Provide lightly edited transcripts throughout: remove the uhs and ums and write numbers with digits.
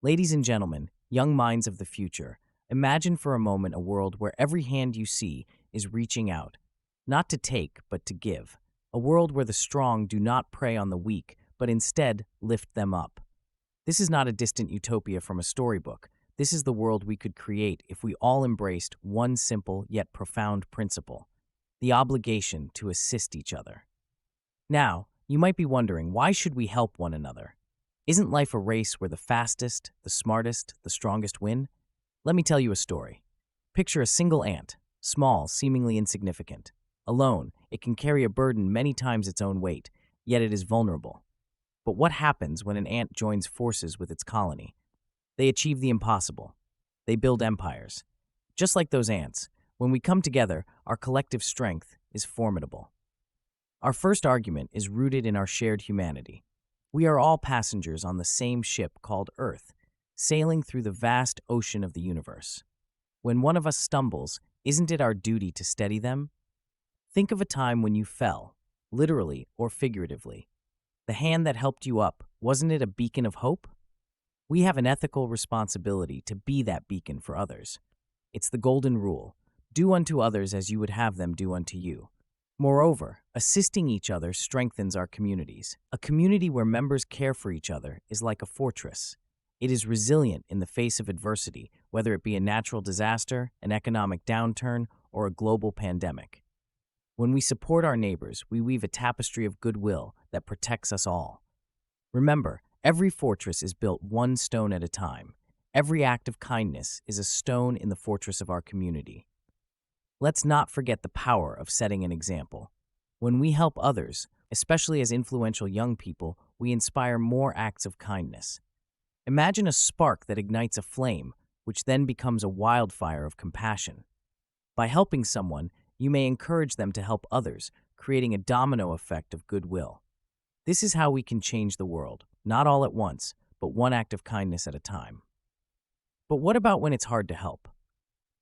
Ladies and gentlemen, young minds of the future, imagine for a moment a world where every hand you see is reaching out, not to take, but to give. A world where the strong do not prey on the weak, but instead lift them up. This is not a distant utopia from a storybook. This is the world we could create if we all embraced one simple yet profound principle: the obligation to assist each other. Now, you might be wondering, why should we help one another? Isn't life a race where the fastest, the smartest, the strongest win? Let me tell you a story. Picture a single ant, small, seemingly insignificant. Alone, it can carry a burden many times its own weight, yet it is vulnerable. But what happens when an ant joins forces with its colony? They achieve the impossible. They build empires. Just like those ants, when we come together, our collective strength is formidable. Our first argument is rooted in our shared humanity. We are all passengers on the same ship called Earth, sailing through the vast ocean of the universe. When one of us stumbles, isn't it our duty to steady them? Think of a time when you fell, literally or figuratively. The hand that helped you up, wasn't it a beacon of hope? We have an ethical responsibility to be that beacon for others. It's the golden rule: do unto others as you would have them do unto you. Moreover, assisting each other strengthens our communities. A community where members care for each other is like a fortress. It is resilient in the face of adversity, whether it be a natural disaster, an economic downturn, or a global pandemic. When we support our neighbors, we weave a tapestry of goodwill that protects us all. Remember, every fortress is built one stone at a time. Every act of kindness is a stone in the fortress of our community. Let's not forget the power of setting an example. When we help others, especially as influential young people, we inspire more acts of kindness. Imagine a spark that ignites a flame, which then becomes a wildfire of compassion. By helping someone, you may encourage them to help others, creating a domino effect of goodwill. This is how we can change the world, not all at once, but one act of kindness at a time. But what about when it's hard to help?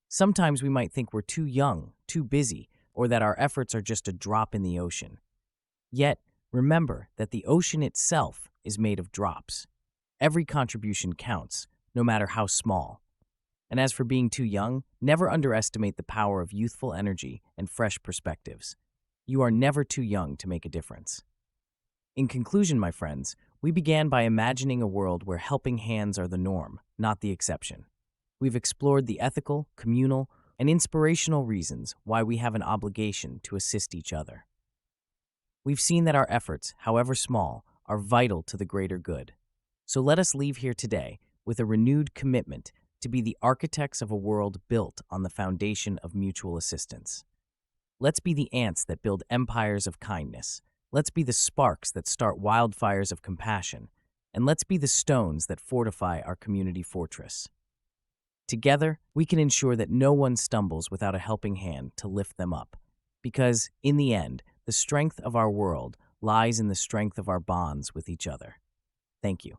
Sometimes we might think we're too young, too busy, or that our efforts are just a drop in the ocean. Yet, remember that the ocean itself is made of drops. Every contribution counts, no matter how small. And as for being too young, never underestimate the power of youthful energy and fresh perspectives. You are never too young to make a difference. In conclusion, my friends, we began by imagining a world where helping hands are the norm, not the exception. We've explored the ethical, communal, and inspirational reasons why we have an obligation to assist each other. We've seen that our efforts, however small, are vital to the greater good. So let us leave here today with a renewed commitment to be the architects of a world built on the foundation of mutual assistance. Let's be the ants that build empires of kindness. Let's be the sparks that start wildfires of compassion. And let's be the stones that fortify our community fortress. Together, we can ensure that no one stumbles without a helping hand to lift them up. Because, in the end, the strength of our world lies in the strength of our bonds with each other. Thank you.